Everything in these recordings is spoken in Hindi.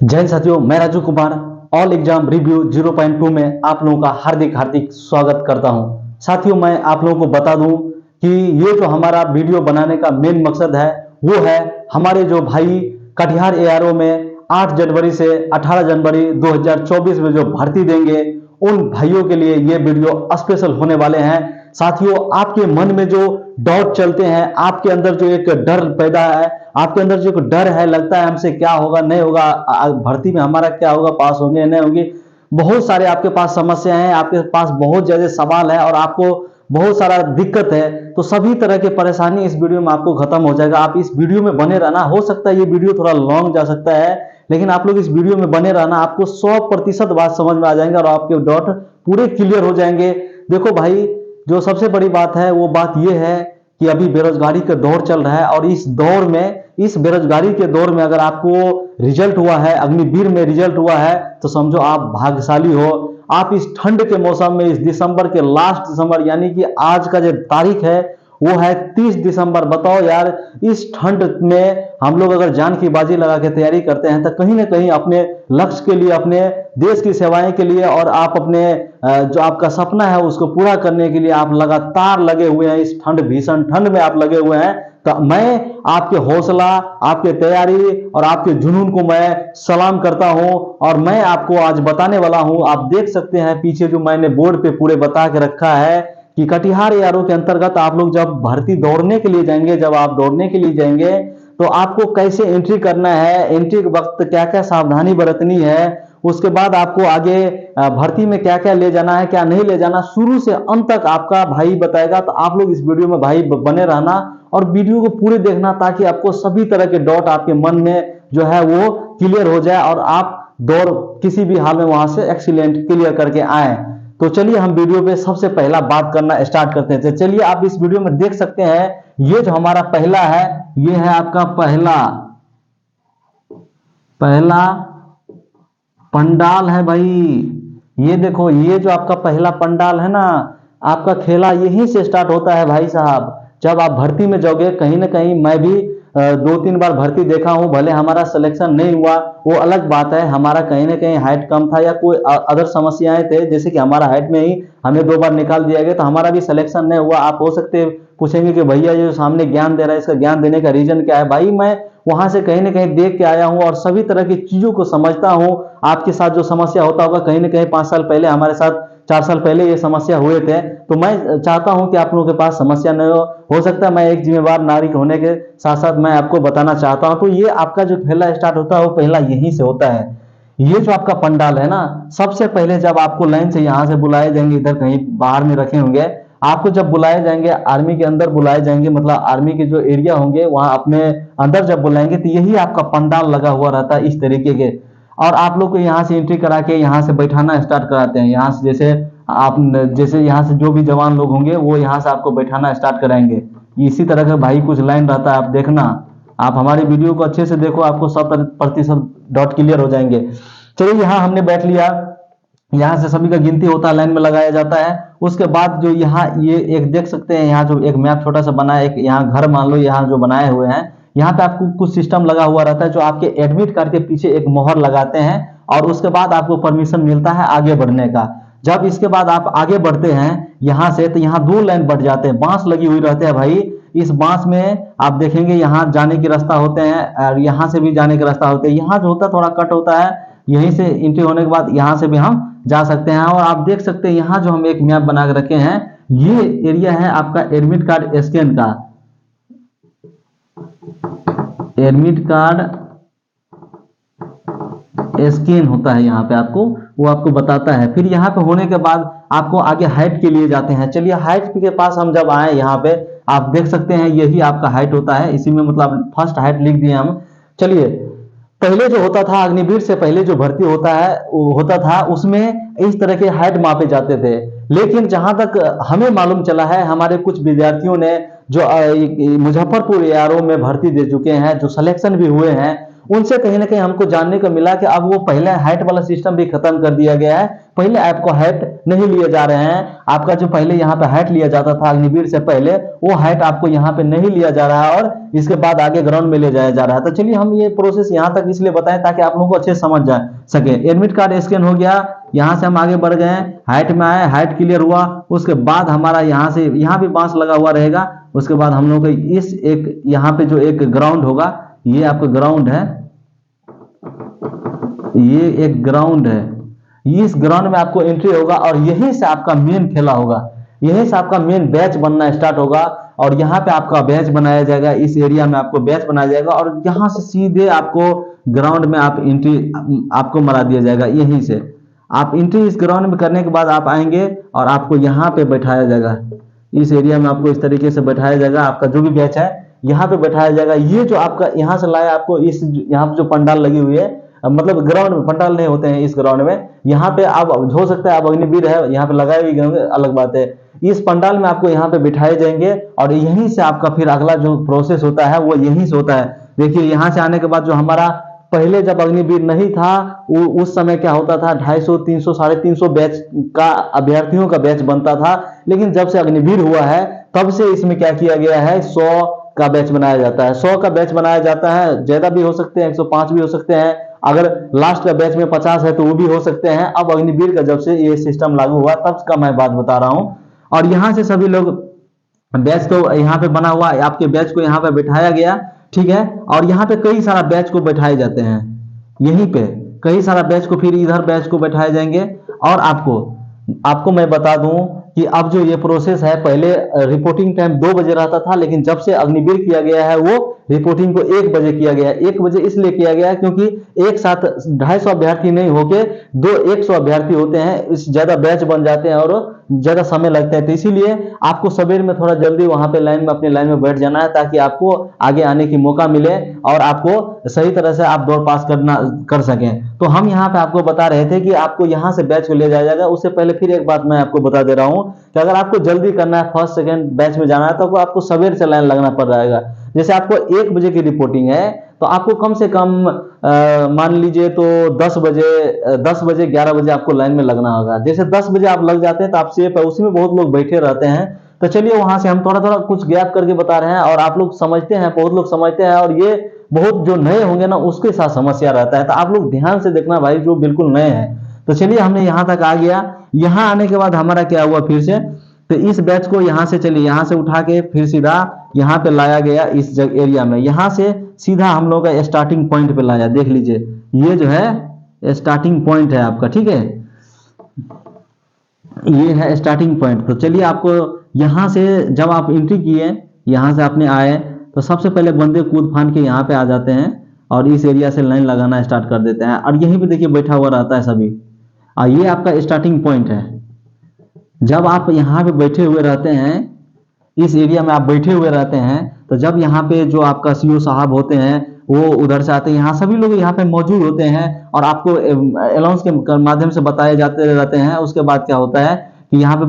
जय हिंद साथियों, मैं Raju Kumar all exam review 0.2 में आप लोगों का हार्दिक हार्दिक स्वागत करता हूं। साथियों, मैं आप लोगों को बता दूं कि ये जो हमारा वीडियो बनाने का मेन मकसद है वो है हमारे जो भाई कटिहार एआरओ में 8 जनवरी से 18 जनवरी 2024 में जो भर्ती देंगे उन भाइयों के लिए ये वीडियो स्पेशल होने वाले हैं। साथियों, आपके मन में जो डाउट चलते हैं, आपके अंदर जो एक डर पैदा है, आपके अंदर जो डर है, लगता है हमसे क्या होगा नहीं होगा, भर्ती में हमारा क्या होगा, पास होंगे नहीं होंगे, बहुत सारे आपके पास समस्याएं हैं, आपके पास बहुत ज्यादा सवाल है और आपको बहुत सारा दिक्कत है। तो सभी तरह की परेशानी इस वीडियो में आपको खत्म हो जाएगा। आप इस वीडियो में बने रहना। हो सकता है ये वीडियो थोड़ा लॉन्ग जा सकता है, लेकिन आप लोग इस वीडियो में बने रहना, आपको 100% बात समझ में आ जाएंगे और आपके डाउट पूरे क्लियर हो जाएंगे। देखो भाई, जो सबसे बड़ी बात है वो बात यह है कि अभी बेरोजगारी का दौर चल रहा है और इस दौर में, इस बेरोजगारी के दौर में अगर आपको रिजल्ट हुआ है, अग्निवीर में रिजल्ट हुआ है, तो समझो आप भाग्यशाली हो। आप इस ठंड के मौसम में, इस दिसंबर के लास्ट दिसंबर, यानी कि आज का जो तारीख है वो है 30 दिसंबर। बताओ यार, इस ठंड में हम लोग अगर जान की बाजी लगा के तैयारी करते हैं तो कहीं ना कहीं अपने लक्ष्य के लिए, अपने देश की सेवाएं के लिए और आप अपने जो आपका सपना है उसको पूरा करने के लिए आप लगातार लगे हुए हैं। इस ठंड, भीषण ठंड में आप लगे हुए हैं। तो मैं आपके हौसला, आपके तैयारी और आपके जुनून को मैं सलाम करता हूं और मैं आपको आज बताने वाला हूं। आप देख सकते हैं पीछे जो मैंने बोर्ड पे पूरे बता के रखा है कि कटिहार एआरओ के अंतर्गत आप लोग जब भर्ती दौड़ने के लिए जाएंगे, जब आप दौड़ने के लिए जाएंगे तो आपको कैसे एंट्री करना है, एंट्री के वक्त क्या क्या सावधानी बरतनी है, उसके बाद आपको आगे भर्ती में क्या क्या ले जाना है, क्या नहीं ले जाना, शुरू से अंत तक आपका भाई बताएगा। तो आप लोग इस वीडियो में भाई बने रहना और वीडियो को पूरे देखना ताकि आपको सभी तरह के डाउट आपके मन में जो है वो क्लियर हो जाए और आप दौड़ किसी भी हाल में वहां से एक्सीलेंट क्लियर करके आए। तो चलिए हम वीडियो पे सबसे पहला बात करना स्टार्ट करते हैं। चलिए आप इस वीडियो में देख सकते हैं, ये जो हमारा पहला है, ये है आपका पहला पहला पंडाल है भाई। ये देखो, ये जो आपका पहला पंडाल है ना, आपका खेला यहीं से स्टार्ट होता है भाई साहब। जब आप भर्ती में जाओगे, कहीं ना कहीं मैं भी 2-3 बार भर्ती देखा हूं, भले हमारा सिलेक्शन नहीं हुआ वो अलग बात है, हमारा कहीं ना कहीं हाइट कम था या कोई अदर समस्याएं थे, जैसे कि हमारा हाइट में ही हमें 2 बार निकाल दिया गया, तो हमारा भी सिलेक्शन नहीं हुआ। आप हो सकते पूछेंगे कि भैया जो सामने ज्ञान दे रहा है, इसका ज्ञान देने का रीजन क्या है? भाई मैं वहां से कहीं ना कहीं देख के आया हूं और सभी तरह की चीजों को समझता हूं। आपके साथ जो समस्या होता होगा, कहीं ना कहीं 5 साल पहले हमारे साथ, 4 साल पहले ये समस्या हुए थे, तो मैं चाहता हूं कि आप लोगों के पास समस्या न हो सकता है मैं एक जिम्मेवार नागरिक होने के साथ साथ मैं आपको बताना चाहता हूं। तो ये आपका जो पहला स्टार्ट होता है वो पहला यहीं से होता है। ये जो आपका पंडाल है ना, सबसे पहले जब आपको लाइन से यहां से बुलाए जाएंगे, इधर कहीं बाहर में रखे होंगे, आपको जब बुलाए जाएंगे, आर्मी के अंदर बुलाए जाएंगे, मतलब आर्मी के जो एरिया होंगे वहां अपने अंदर जब बुलाएंगे, तो यही आपका पंडाल लगा हुआ रहता है इस तरीके के। और आप लोग को यहाँ से एंट्री करा के यहाँ से बैठाना स्टार्ट कराते हैं। यहाँ से जैसे आप, जैसे यहाँ से जो भी जवान लोग होंगे वो यहाँ से आपको बैठाना स्टार्ट कराएंगे। इसी तरह का भाई कुछ लाइन रहता है, आप देखना। आप हमारी वीडियो को अच्छे से देखो, आपको 100% डॉट क्लियर हो जाएंगे। चलिए, यहाँ हमने बैठ लिया, यहाँ से सभी का गिनती होता है, लाइन में लगाया जाता है। उसके बाद जो यहाँ ये एक देख सकते हैं, यहाँ जो एक मैप छोटा सा बना है, एक यहाँ घर मान लो, यहाँ जो बनाए हुए हैं, यहाँ पे आपको कुछ सिस्टम लगा हुआ रहता है जो आपके एडमिट कार्ड के पीछे एक मोहर लगाते हैं और उसके बाद आपको परमिशन मिलता है आगे बढ़ने का। जब इसके बाद आप आगे बढ़ते हैं यहाँ से, तो यहाँ 2 लाइन बढ़ जाते हैं, बांस लगी हुई रहते हैं भाई। इस बांस में आप देखेंगे यहाँ जाने की रास्ता होते हैं और यहाँ से भी जाने का रास्ता होते हैं। यहाँ जो होता है थोड़ा कट होता है, यहीं से एंट्री होने के बाद यहाँ से भी हम जा सकते हैं। और आप देख सकते हैं यहाँ जो हम एक मैप बना के रखे हैं, ये एरिया है आपका एडमिट कार्ड स्कैन का। एडमिट कार्ड स्कैन होता है यहाँ पे, आपको वो आपको बताता है। फिर यहाँ पे होने के बाद आपको आगे हाइट के लिए जाते हैं। चलिए, हाइट के पास हम जब आए, यहाँ पे आप देख सकते हैं यही आपका हाइट होता है, इसी में मतलब फर्स्ट हाइट लिख दिए हम। चलिए, पहले जो होता था, अग्निवीर से पहले जो भर्ती होता है वो होता था, उसमें इस तरह के हाइट मापे जाते थे। लेकिन जहां तक हमें मालूम चला है, हमारे कुछ विद्यार्थियों ने जो मुजफ्फरपुर एआरओ में भर्ती दे चुके हैं, जो सिलेक्शन भी हुए हैं, उनसे कहीं ना कहीं हमको जानने को मिला कि अब वो पहले हाइट वाला सिस्टम भी खत्म कर दिया गया है। पहले आपको हाइट नहीं लिए जा रहे हैं। आपका जो पहले यहाँ पे हाइट लिया जाता था अग्निवीर से पहले, वो हाइट आपको यहाँ पे नहीं लिया जा रहा है और इसके बाद आगे ग्राउंड में ले जाया जा रहा है। तो चलिए हम ये प्रोसेस यहाँ तक इसलिए बताएं ताकि आप लोगों को अच्छे समझ जा सके। एडमिट कार्ड स्कैन हो गया, यहाँ से हम आगे बढ़ गए, हाइट में आए, हाइट क्लियर हुआ, उसके बाद हमारा यहाँ से यहाँ भी बांस लगा हुआ रहेगा। उसके बाद हम लोग इस एक यहाँ पे जो एक ग्राउंड होगा, ये आपका ग्राउंड है, ये एक ग्राउंड है, इस ग्राउंड में आपको एंट्री होगा और यहीं से आपका मेन खेला होगा, यहीं से आपका मेन बैच बनना स्टार्ट होगा और यहाँ पे आपका बैच बनाया जाएगा। इस एरिया में आपको बैच बनाया जाएगा और यहाँ से सीधे आपको ग्राउंड में आप एंट्री आपको मरा दिया जाएगा। यहीं से आप एंट्री इस ग्राउंड में करने के बाद आप आएंगे और आपको यहाँ पे बैठाया जाएगा। इस एरिया में आपको इस तरीके से बैठाया जाएगा, आपका जो भी बैच है यहाँ पे बैठाया जाएगा। ये जो आपका यहाँ से लाया आपको इस यहाँ पे जो पंडाल लगी हुई है, मतलब ग्राउंड में पंडाल नहीं होते हैं इस ग्राउंड में, यहाँ पे आप हो सकता है आप अग्निवीर है यहाँ पे लगाए हुए होंगे, अलग बात है। इस पंडाल में आपको यहाँ पे बिठाए जाएंगे और यहीं से आपका फिर अगला जो प्रोसेस होता है वो यहीं से होता है। देखिए यहाँ से आने के बाद जो हमारा पहले जब अग्निवीर नहीं था उस समय क्या होता था, 250, 300, 350 बैच का अभ्यर्थियों का बैच बनता था। लेकिन जब से अग्निवीर हुआ है तब से इसमें क्या किया गया है, 100 का बैच बनाया जाता है। 100 का बैच बनाया जाता है, ज्यादा भी हो सकते हैं, 105 भी हो सकते हैं, अगर लास्ट का बैच में 50 है तो वो भी हो सकते हैं। अब अग्निवीर का जब से ये सिस्टम लागू हुआ तब का मैं बात बता रहा हूं। और यहाँ से सभी लोग बैच तो यहाँ पे बना हुआ, आपके बैच को यहाँ पे बैठाया गया, ठीक है। और यहाँ पे कई सारा बैच को बैठाए जाते हैं, यहीं पे कई सारा बैच को, फिर इधर बैच को बैठाए जाएंगे। और आपको मैं बता दूं कि अब जो ये प्रोसेस है, पहले रिपोर्टिंग टाइम 2 बजे रहता था, लेकिन जब से अग्निवीर किया गया है वो रिपोर्टिंग को 1 बजे किया गया है। 1 बजे इसलिए किया गया है क्योंकि एक साथ 250 अभ्यर्थी नहीं होके 100 अभ्यर्थी होते हैं, इस ज्यादा बैच बन जाते हैं और ज्यादा समय लगता है। तो इसीलिए आपको सवेर में थोड़ा जल्दी वहां पे लाइन में अपने लाइन में बैठ जाना है ताकि आपको आगे आने की मौका मिले और आपको सही तरह से आप दौड़ पास कर सकें। तो हम यहाँ पे आपको बता रहे थे कि आपको यहाँ से बैच को ले जाया जाएगा। उससे पहले फिर एक बात मैं आपको बता दे रहा हूँ कि अगर आपको जल्दी करना है, फर्स्ट सेकंड बैच में जाना है, तो आपको सवेर से लाइन लगना पड़ जाएगा। जैसे आपको 1 बजे की रिपोर्टिंग है तो आपको कम से कम मान लीजिए तो 10 बजे 11 बजे आपको लाइन में लगना होगा। जैसे 10 बजे आप लग जाते हैं तो आप सेफ है, उसमें बहुत लोग बैठे रहते हैं। तो चलिए वहां से हम थोड़ा थोड़ा कुछ गैप करके बता रहे हैं और आप लोग समझते हैं, बहुत लोग समझते हैं, और ये बहुत जो नए होंगे ना उसके साथ समस्या रहता है। तो आप लोग ध्यान से देखना भाई, जो बिल्कुल नए हैं। तो चलिए हमने यहाँ तक आ गया। यहाँ आने के बाद हमारा क्या हुआ, फिर से तो इस बैच को यहाँ से चलिए यहाँ से उठा के फिर सीधा यहाँ पे लाया गया इस एरिया में। यहाँ से सीधा हम लोग का स्टार्टिंग पॉइंट पे लाया। देख लीजिए ये जो है स्टार्टिंग पॉइंट है आपका, ठीक है, ये है स्टार्टिंग पॉइंट। तो चलिए आपको यहाँ से जब आप एंट्री किए, यहाँ से आपने आए तो सबसे पहले बंदे कूद फान के यहाँ पे आ जाते हैं और इस एरिया से लाइन लगाना स्टार्ट कर देते हैं और यहीं पे देखिए बैठा हुआ रहता है सभी। और ये आपका स्टार्टिंग पॉइंट है। जब आप यहाँ पे बैठे हुए रहते हैं, इस एरिया में आप बैठे हुए रहते हैं, तो जब यहाँ पे जो आपका सीओ साहब होते हैं वो उधर से आते हैं, यहाँ सभी लोग यहाँ पे मौजूद होते हैं और आपको अनाउंस के माध्यम से बताए जाते रहते हैं। उसके बाद क्या होता है कि यहाँ पे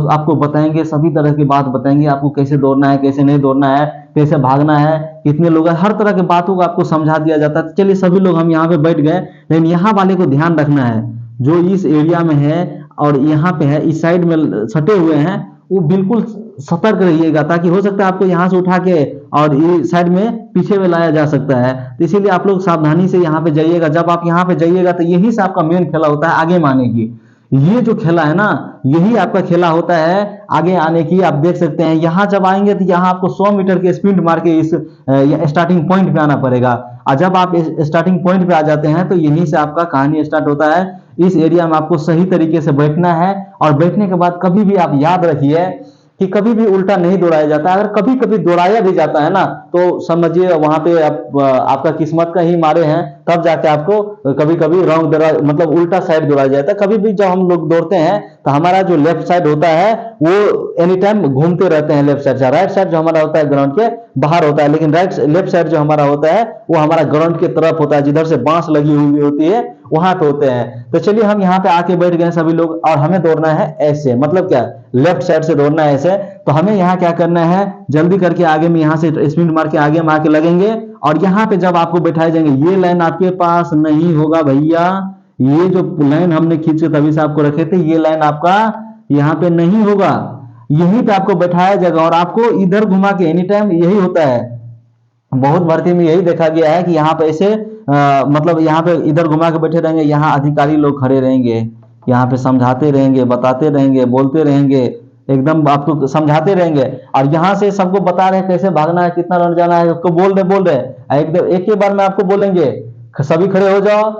आपको बताएंगे, सभी तरह की बात बताएंगे, आपको कैसे दौड़ना है, कैसे नहीं दौड़ना है, कैसे भागना है, कितने लोग हैं, हर तरह की बातों को आपको समझा दिया जाता है। तो चलिए सभी लोग हम यहाँ पे बैठ गए, लेकिन यहाँ वाले को ध्यान रखना है, जो इस एरिया में है और यहाँ पे है, इस साइड में सटे हुए हैं, वो बिल्कुल सतर्क रहिएगा, ताकि हो सकता है आपको यहाँ से उठा के और ये साइड में पीछे में लाया जा सकता है। तो इसीलिए आप लोग सावधानी से यहाँ पे जाइएगा। जब आप यहाँ पे जाइएगा तो यही से आपका मेन खेला होता है आगे आने की। ये जो खेला है ना, यही आपका खेला होता है आगे आने की। आप देख सकते हैं यहाँ जब आएंगे तो यहाँ आपको 100 मीटर के स्प्रिंट मार के इस स्टार्टिंग पॉइंट पे आना पड़ेगा। और जब आप स्टार्टिंग पॉइंट पे आ जाते हैं तो यहीं से आपका कहानी स्टार्ट होता है। इस एरिया में आपको सही तरीके से बैठना है और बैठने के बाद कभी भी आप याद रखिए कि कभी भी उल्टा नहीं दौड़ाया जाता। अगर कभी कभी दौड़ाया भी जाता है ना तो समझिए वहां पे आपका किस्मत का ही मारे हैं, तब जाके आपको कभी कभी रॉन्ग मतलब उल्टा साइड दौड़ाया जाता है। कभी भी जब हम लोग दौड़ते हैं तो हमारा जो लेफ्ट साइड होता है वो एनी टाइम घूमते रहते हैं लेफ्ट साइड से। राइट साइड जो हमारा होता है ग्राउंड के बाहर होता है, लेकिन लेफ्ट साइड जो हमारा होता है वो हमारा ग्राउंड की तरफ होता है, जिधर से बांस लगी हुई होती है वहां पे होते हैं। तो चलिए हम यहाँ पे आके बैठ गए सभी लोग और हमें दौड़ना है ऐसे, मतलब क्या, लेफ्ट साइड से दौड़ना है ऐसे। तो हमें यहाँ क्या करना है, जल्दी करके आगे में यहाँ से स्प्रिंट मार के आगे में आके लगेंगे और यहाँ पे जब आपको बैठाए जाएंगे, ये लाइन आपके पास नहीं होगा भैया, ये जो लाइन हमने खींच के तभी से आपको रखे थे, ये लाइन आपका यहाँ पे नहीं होगा, यहीं पे आपको बैठाया जाएगा और आपको इधर घुमा के, एनी टाइम यही होता है, बहुत भर्ती में यही देखा गया है कि यहाँ पे ऐसे मतलब यहाँ पे इधर घुमा के बैठे रहेंगे, यहाँ अधिकारी लोग खड़े रहेंगे, यहाँ पे समझाते रहेंगे, बताते रहेंगे, बोलते रहेंगे, एकदम आपको समझाते रहेंगे और यहाँ से सबको बता रहे हैं कैसे भागना है, कितना रन जाना है, उसको बोल रहे एकदम एक ही बार में आपको बोलेंगे सभी खड़े हो जाओ,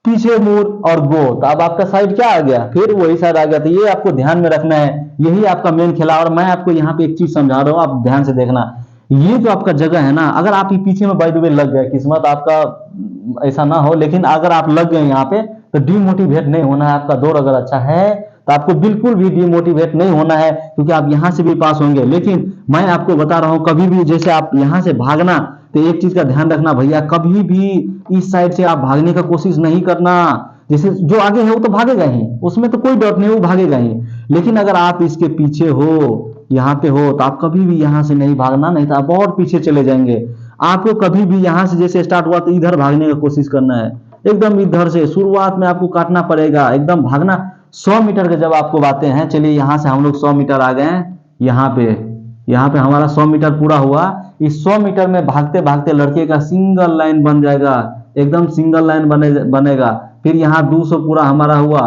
पीछे मुड़ और गो, तो अब आपका साइड क्या आ गया, फिर वही साइड आ गया। तो ये आपको ध्यान में रखना है, यही आपका मेन खेला। और मैं आपको यहाँ पे एक चीज समझा रहा हूँ, आप ध्यान से देखना, ये जो आपका जगह है ना, अगर आप ये पीछे में बाय द वे लग गए, किस्मत आपका ऐसा ना हो, लेकिन अगर आप लग गए यहाँ पे तो डिमोटिवेट नहीं होना है। आपका दौड़ अगर अच्छा है तो आपको बिल्कुल भी डिमोटिवेट नहीं होना है, क्योंकि आप यहाँ से भी पास होंगे। लेकिन मैं आपको बता रहा हूँ, कभी भी जैसे आप यहाँ से भागना, तो एक चीज का ध्यान रखना भैया, कभी भी इस साइड से आप भागने का कोशिश नहीं करना। जैसे जो आगे है वो तो भागेगा ही, उसमें तो कोई डर नहीं, वो भागेगा ही। लेकिन अगर आप इसके पीछे हो, यहाँ पे हो, तो आप कभी भी यहाँ से नहीं भागना, नहीं तो आप बहुत पीछे चले जाएंगे। आपको कभी भी यहाँ से जैसे स्टार्ट हुआ तो इधर भागने की कोशिश करना है, एकदम इधर से शुरुआत में आपको काटना पड़ेगा, एकदम भागना। 100 मीटर के जब आपको बातें हैं, चलिए यहाँ से हम लोग 100 मीटर आ गए हैं, यहाँ पे हमारा 100 मीटर पूरा हुआ। इस 100 मीटर में भागते भागते लड़के का सिंगल लाइन बन जाएगा, एकदम सिंगल लाइन बनेगा। फिर यहाँ 200 पूरा हमारा हुआ,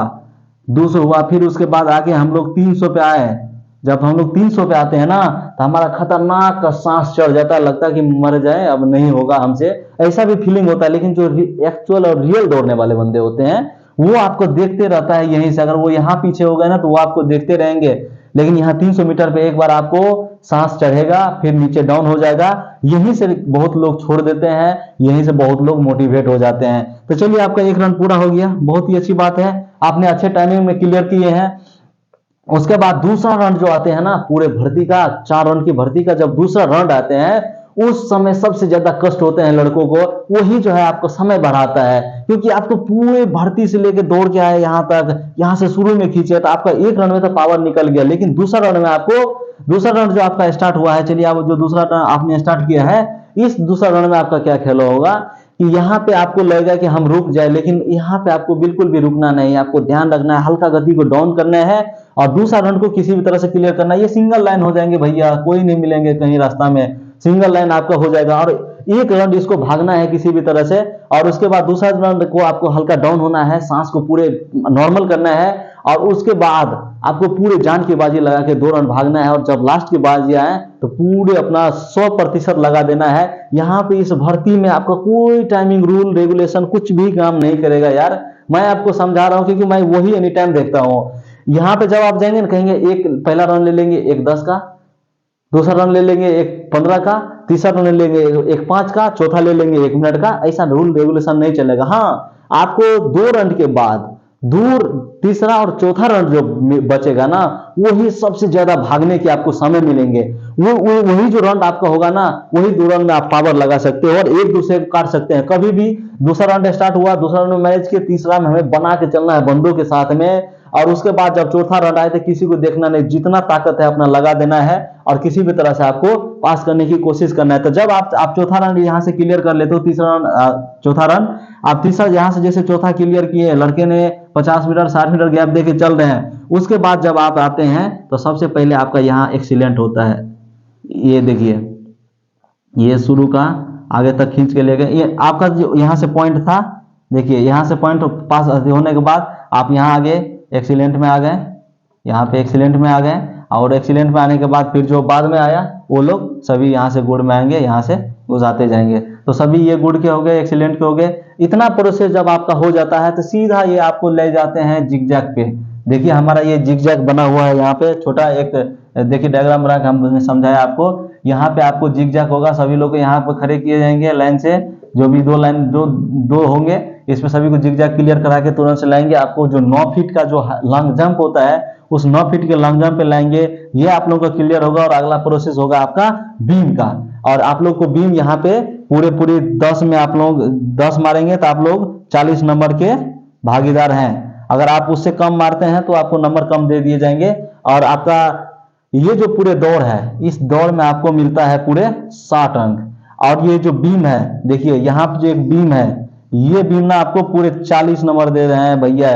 200 हुआ, फिर उसके बाद आगे हम लोग 300 पे आए। जब हम लोग 300 पे आते हैं ना, तो हमारा खतरनाक का सांस चढ़ जाता है, लगता है कि मर जाए, अब नहीं होगा हमसे, ऐसा भी फीलिंग होता है। लेकिन जो एक्चुअल और रियल दौड़ने वाले बंदे होते हैं, वो आपको देखते रहता है यहीं से। अगर वो यहाँ पीछे हो गए ना, तो वो आपको देखते रहेंगे। लेकिन यहाँ 300 मीटर पे एक बार आपको सांस चढ़ेगा, फिर नीचे डाउन हो जाएगा। यहीं से बहुत लोग छोड़ देते हैं, यहीं से बहुत लोग मोटिवेट हो जाते हैं। तो चलिए, आपका 1 रन पूरा हो गया, बहुत ही अच्छी बात है, आपने अच्छे टाइमिंग में क्लियर किए हैं। उसके बाद दूसरा राउंड जो आते हैं ना, पूरे भर्ती का 4 राउंड की भर्ती का जब दूसरा राउंड आते हैं, उस समय सबसे ज्यादा कष्ट होते हैं लड़कों को। वही जो है आपको समय बढ़ाता है, क्योंकि आपको पूरे भर्ती से लेके दौड़ के आए यहाँ तक, यहाँ से शुरू में खींचे, तो आपका 1 राउंड में तो पावर निकल गया। लेकिन दूसरा राउंड में आपको, दूसरा राउंड जो आपका स्टार्ट हुआ है, चलिए आप जो दूसरा राउंड आपने स्टार्ट किया है, इस दूसरा राउंड में आपका क्या खेल होगा कि यहाँ पे आपको लगेगा कि हम रुक जाए, लेकिन यहाँ पे आपको बिल्कुल भी रुकना नहीं, आपको ध्यान रखना है, हल्का गति को डाउन करना है और दूसरा राउंड को किसी भी तरह से क्लियर करना है। ये सिंगल लाइन हो जाएंगे भैया, कोई नहीं मिलेंगे कहीं रास्ता में, सिंगल लाइन आपका हो जाएगा। और 1 राउंड इसको भागना है किसी भी तरह से, और उसके बाद दूसरा राउंड को आपको हल्का डाउन होना है, सांस को पूरे नॉर्मल करना है, और उसके बाद आपको पूरे जान की बाजी लगा के 2 राउंड भागना है। और जब लास्ट की बाजी आए तो पूरे अपना 100% लगा देना है। यहाँ पे इस भर्ती में आपका कोई टाइमिंग रूल रेगुलेशन कुछ भी काम नहीं करेगा यार, मैं आपको समझा रहा हूँ, क्योंकि मैं वही एनी टाइम देखता हूँ। यहाँ पे जब आप जाएंगे ना, कहेंगे एक पहला राउंड ले लेंगे 1 10 का, दूसरा रन ले लेंगे 1 15 का, तीसरा रन ले लेंगे 1 5 का, चौथा ले लेंगे 1 मिनट का। ऐसा रूल रेगुलेशन नहीं चलेगा। हाँ, आपको 2 रन के बाद दूर तीसरा और चौथा रन जो बचेगा ना, वही सबसे ज्यादा भागने के आपको समय मिलेंगे। वही जो रन आपका होगा ना, वही 2 रन में आप पावर लगा सकते हो और एक दूसरे को काट सकते हैं। कभी भी दूसरा राउंड स्टार्ट हुआ, दूसरा राउंड मैच के, तीसरा में हमें बना के चलना है बंदों के साथ में। और उसके बाद जब चौथा राउंड आए तो किसी को देखना नहीं, जितना ताकत है अपना लगा देना है और किसी भी तरह से आपको पास करने की कोशिश करना है। तो जब आप चौथा रन यहाँ से क्लियर कर लेते हो, तीसरा रन चौथा रन आप तीसरा यहाँ से जैसे चौथा क्लियर किए, लड़के ने 50 मीटर 60 मीटर गैप देके चल रहे हैं। उसके बाद जब आप आते हैं तो सबसे पहले आपका यहाँ एक्सीलेंट होता है। ये देखिए, ये शुरू का आगे तक खींच के ले गए, ये आपका जो यहाँ से पॉइंट था, देखिए यहाँ से पॉइंट पास होने के बाद आप यहाँ आगे एक्सीलेंट में आ गए, यहाँ पे एक्सीलेंट में आ गए। और एक्सीलेंट में आने के बाद फिर जो बाद में आया वो लोग सभी यहाँ से गुड में आएंगे, यहाँ से गुजारते जाएंगे। तो सभी ये गुड के हो गए, एक्सीलेंट के हो गए। इतना प्रोसेस जब आपका हो जाता है तो सीधा ये आपको ले जाते हैं जिगजैग पे। देखिए हमारा ये जिगजैग बना हुआ है, यहाँ पे छोटा एक देखिए डायग्राम बना के हमने समझाया आपको। यहाँ पे आपको जिगजैग होगा, सभी लोग यहाँ पे खड़े किए जाएंगे लाइन से, जो भी 2 लाइन जो 2 होंगे इसमें सभी को जिगजैग क्लियर करा के तुरंत से लाएंगे। आपको जो 9 फीट का जो लॉन्ग जंप होता है, उस 9 फीट के लॉन्ग जंप पे लाएंगे। ये आप लोगों का क्लियर होगा और अगला प्रोसेस होगा आपका बीम का। और आप लोग को बीम यहाँ पे पूरे 10 में आप लोग 10 मारेंगे तो आप लोग 40 नंबर के भागीदार हैं। अगर आप उससे कम मारते हैं तो आपको नंबर कम दे दिए जाएंगे। और आपका ये जो पूरे दौड़ है, इस दौड़ में आपको मिलता है पूरे 60 अंक। और ये जो बीम है, देखिए यहाँ पे जो एक बीम है, ये बीम ना आपको पूरे 40 नंबर दे रहे हैं भैया,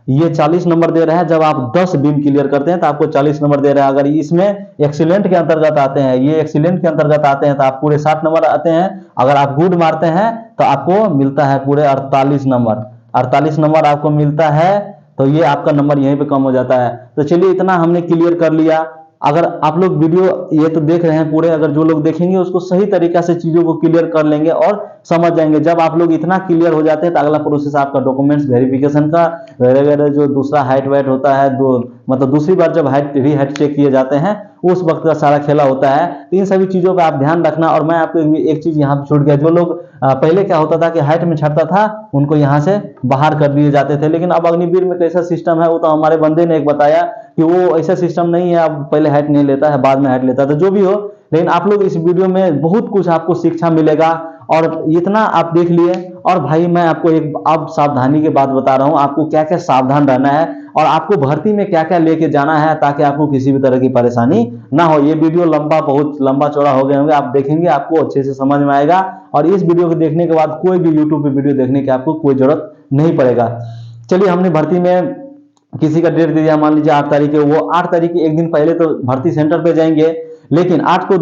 ये 40 नंबर दे रहे हैं। जब आप 10 बीम क्लियर करते हैं तो आपको 40 नंबर दे रहे हैं। अगर इसमें एक्सीलेंट के अंतर्गत आते हैं, ये एक्सीलेंट के अंतर्गत आते हैं तो आप पूरे 60 नंबर आते हैं। अगर आप गुड मारते हैं तो आपको मिलता है पूरे 48 नंबर, 48 नंबर आपको मिलता है। तो ये आपका नंबर यहीं पे कम हो जाता है। तो चलिए इतना हमने क्लियर कर लिया। अगर आप लोग वीडियो ये तो देख रहे हैं पूरे, अगर जो लोग देखेंगे उसको सही तरीका से चीजों को क्लियर कर लेंगे और समझ जाएंगे। जब आप लोग इतना क्लियर हो जाते हैं तो अगला प्रोसेस आपका डॉक्यूमेंट्स वेरिफिकेशन का वगैरह जो दूसरा हाइट वाइट होता है, मतलब दूसरी बार जब हाइट चेक किए जाते हैं उस वक्त का सारा खेला होता है। तो इन सभी चीजों पर आप ध्यान रखना। और मैं आपको एक चीज यहाँ पे छूट गया, जो लोग पहले क्या होता था कि हाइट में छटता था उनको यहाँ से बाहर कर दिए जाते थे, लेकिन अब अग्निवीर में कैसा सिस्टम है वो तो हमारे बंदे ने एक बताया कि वो ऐसा सिस्टम नहीं है। अब पहले हाइट नहीं लेता है, बाद में हाइट लेता है। तो जो भी हो, लेकिन आप लोग इस वीडियो में बहुत कुछ आपको शिक्षा मिलेगा और इतना आप देख लिए। और भाई मैं आपको एक अब सावधानी की बात बता रहा हूं, आपको क्या क्या सावधान रहना है और आपको भर्ती में क्या क्या लेके जाना है ताकि आपको किसी भी तरह की परेशानी ना हो। ये वीडियो बहुत लंबा चौड़ा हो गए होंगे, आप देखेंगे आपको अच्छे से समझ में आएगा। और इस वीडियो को देखने के बाद कोई भी यूट्यूब पे वीडियो देखने की आपको कोई जरूरत नहीं पड़ेगा। चलिए, हमने भर्ती में किसी का डेट दे दिया, मान लीजिए 8 तारीख है, वो 8 तारीख के एक दिन पहले तो भर्ती सेंटर पे जाएंगे। लेकिन 8 को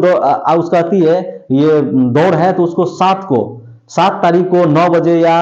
उसका आती है ये दौड़ है, तो उसको 7 तारीख को 9 बजे या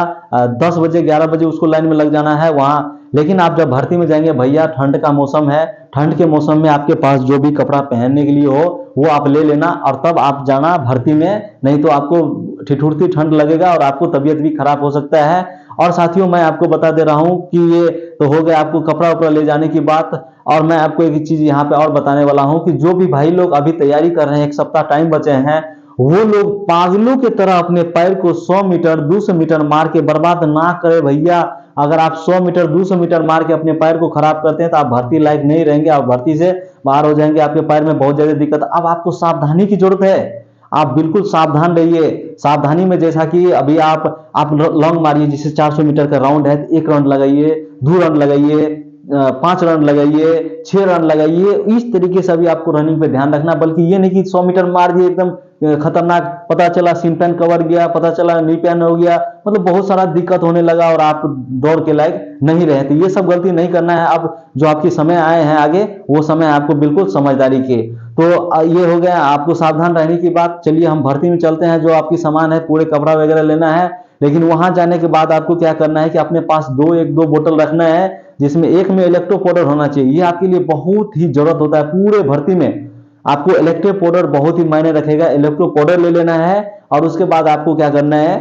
10 बजे 11 बजे उसको लाइन में लग जाना है वहां। लेकिन आप जब भर्ती में जाएंगे भैया, ठंड का मौसम है, ठंड के मौसम में आपके पास जो भी कपड़ा पहनने के लिए हो वो आप ले लेना और तब आप जाना भर्ती में, नहीं तो आपको ठिठुरती ठंड लगेगा और आपको तबीयत भी खराब हो सकता है। और साथियों, मैं आपको बता दे रहा हूं कि ये तो हो गया आपको कपड़ा उपड़ा ले जाने की बात। और मैं आपको एक चीज यहाँ पे और बताने वाला हूं कि जो भी भाई लोग अभी तैयारी कर रहे हैं, 1 सप्ताह टाइम बचे हैं, वो लोग पागलों की तरह अपने पैर को 100 मीटर 200 मीटर मार के बर्बाद ना करे भैया। अगर आप 100 मीटर 200 मीटर मार के अपने पैर को खराब करते हैं तो आप भर्ती लायक नहीं रहेंगे, आप भर्ती से बाहर हो जाएंगे, आपके पैर में बहुत ज्यादा दिक्कत। अब आपको सावधानी की जरूरत है, आप बिल्कुल सावधान रहिए। सावधानी में जैसा कि अभी आप लॉन्ग मारिए, जिससे 400 मीटर का राउंड है, 1 राउंड लगाइए, 2 राउंड लगाइए, 5 राउंड लगाइए, 6 राउंड लगाइए। इस तरीके से अभी आपको रनिंग पे ध्यान रखना, बल्कि ये नहीं कि 100 मीटर मार दिए एकदम खतरनाक, पता चला सिन पैन कवर गया, पता चला नी पैन हो गया, मतलब बहुत सारा दिक्कत होने लगा और आप दौड़ के लायक नहीं रहे। तो ये सब गलती नहीं करना है। अब जो आपके समय आए हैं आगे, वो समय आपको बिल्कुल समझदारी के। तो ये हो गया आपको सावधान रहने की बात। चलिए हम भर्ती में चलते हैं। जो आपकी सामान है, पूरे कपड़ा वगैरह लेना है, लेकिन वहां जाने के बाद आपको क्या करना है कि अपने पास 2 बोतल रखना है, जिसमें एक में इलेक्ट्रो पाउडर होना चाहिए। ये आपके लिए बहुत ही जरूरत होता है पूरे भर्ती में। आपको इलेक्ट्रो पाउडर बहुत ही मायने रखेगा। इलेक्ट्रो पाउडर ले लेना है और उसके बाद आपको क्या करना है,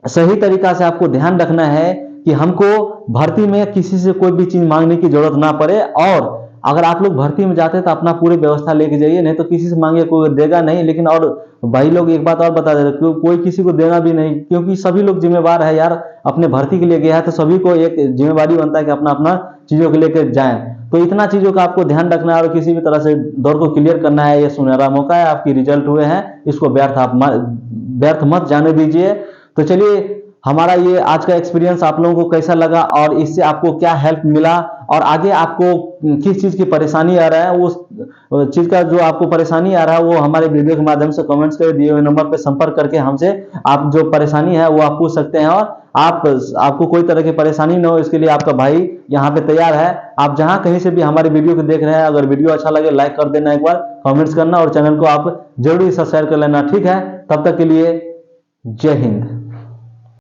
सही तरीका से आपको ध्यान रखना है कि हमको भर्ती में किसी से कोई भी चीज मांगने की जरूरत ना पड़े। और अगर आप लोग भर्ती में जाते हैं तो अपना पूरी व्यवस्था लेके जाइए, नहीं तो किसी से मांगे कोई देगा नहीं। लेकिन और भाई लोग एक बात और बता दे रहे, कोई किसी को देना भी नहीं, क्योंकि सभी लोग जिम्मेवार है यार। अपने भर्ती के लिए गया है तो सभी को एक जिम्मेवारी बनता है कि अपना अपना चीजों को लेकर जाएं। तो इतना चीजों का आपको ध्यान रखना है और किसी भी तरह से दौड़ को क्लियर करना है। ये सुनहरा मौका है, आपकी रिजल्ट हुए हैं, इसको व्यर्थ मत जाने दीजिए। तो चलिए, हमारा ये आज का एक्सपीरियंस आप लोगों को कैसा लगा और इससे आपको क्या हेल्प मिला, और आगे आपको किस चीज की परेशानी आ रहा है, उस चीज का जो आपको परेशानी आ रहा है वो हमारे वीडियो के माध्यम से कमेंट्स कर दिए हुए नंबर पर संपर्क करके हमसे आप जो परेशानी है वो आप पूछ सकते हैं। और आपको कोई तरह की परेशानी न हो, इसके लिए आपका भाई यहाँ पे तैयार है। आप जहां कहीं से भी हमारे वीडियो को देख रहे हैं, अगर वीडियो अच्छा लगे लाइक कर देना, एक बार कमेंट्स करना और चैनल को आप जरूर सब्सक्राइब कर लेना। ठीक है, तब तक के लिए जय हिंद।